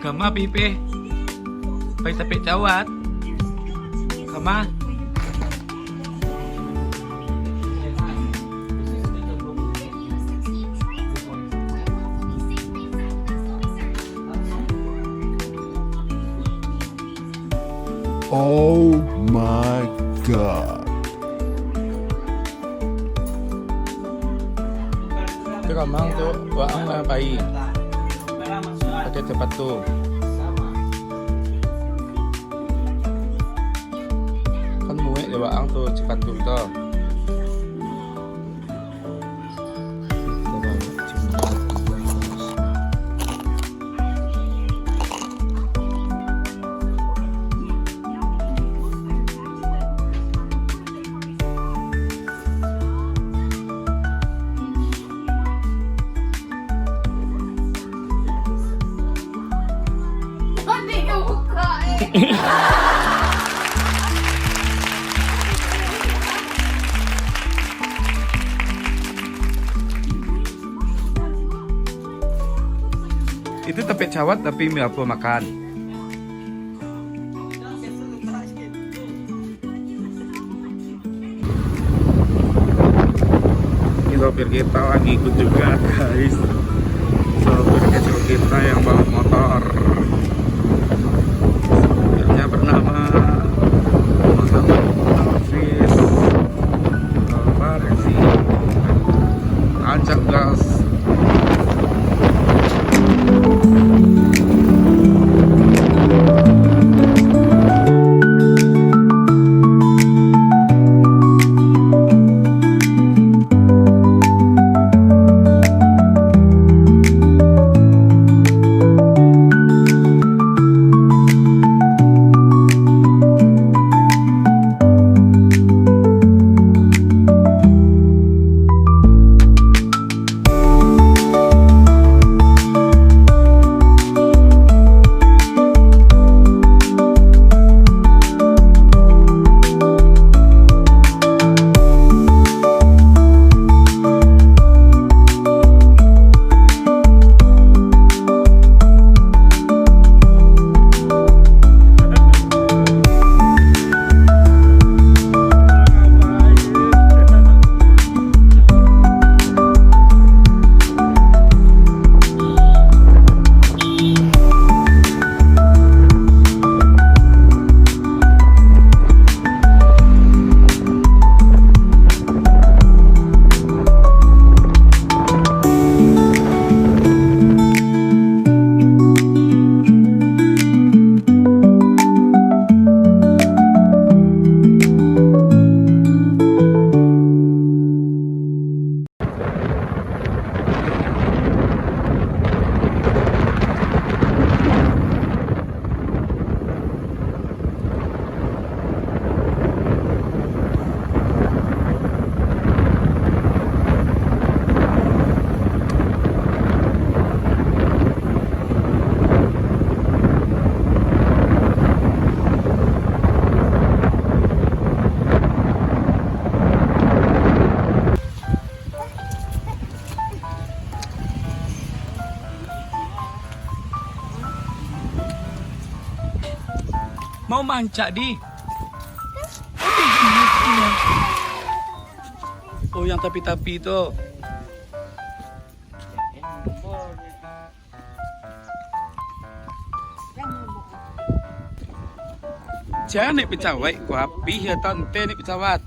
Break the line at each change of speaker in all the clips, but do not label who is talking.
Kama pipi. Pai tapi cawat. Kama.
Oh my god.
Itu kamang tuh waang na pai. Pakai cepat tuh. Kan muek de waang tuh cepat tuh toh. Itu tepek cawat tapi mie apa makan? Ini sopir kita lagi ikut juga guys. Sopir kecil kita yang bawa motor. Sopirnya bernama Muhammad Hafiz Al-Farisi. Tancap gas. Mau mancak di? Oh yang tapi-tapi itu. Jangan nih pecawai, gua api ya tante nih pecawat.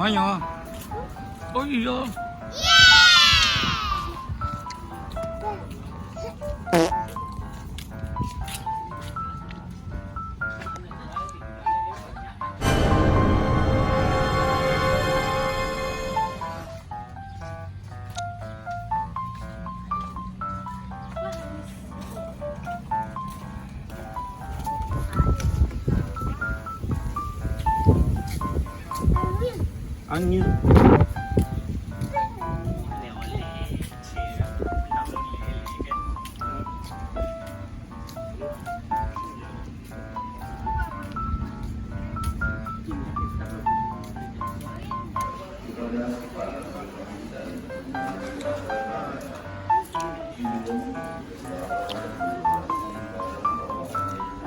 Mayo. Oh iya. Angin.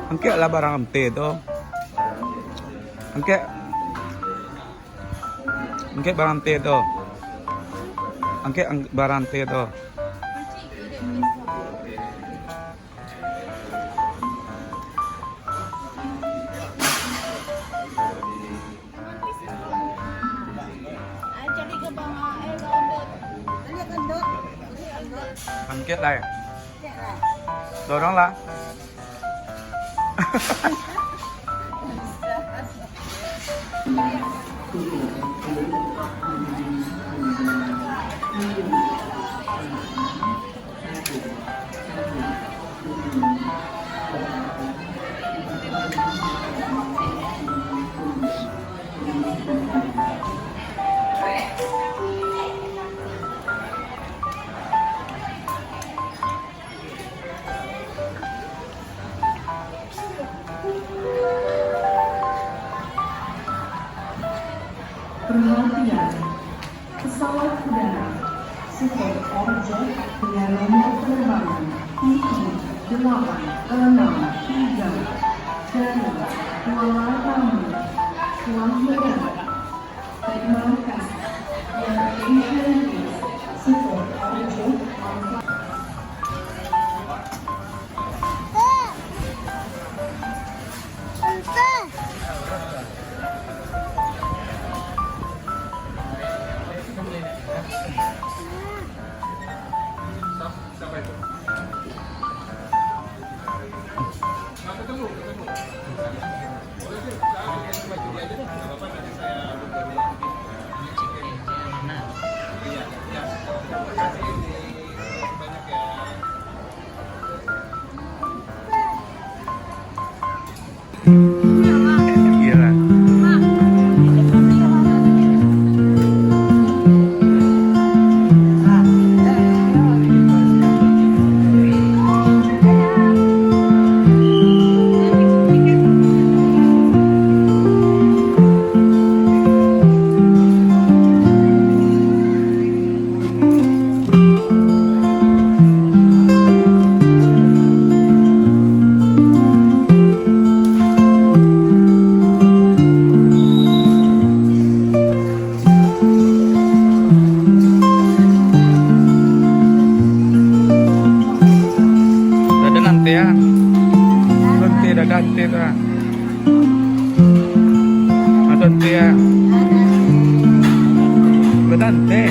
Angke lah barang amte to. Angke barang te to. Angke barang te to. Angke đây. Dorong lah.
Perhatian, pesawat udara Super Orjet dengan nomor penerbangan PT-863 dari Kuala Lumpur, telah mendarat. Terima kasih. Your attention is Super Orjet
Gila. Ya, nanti ada dante tu lah. Ada dante ya, berdante.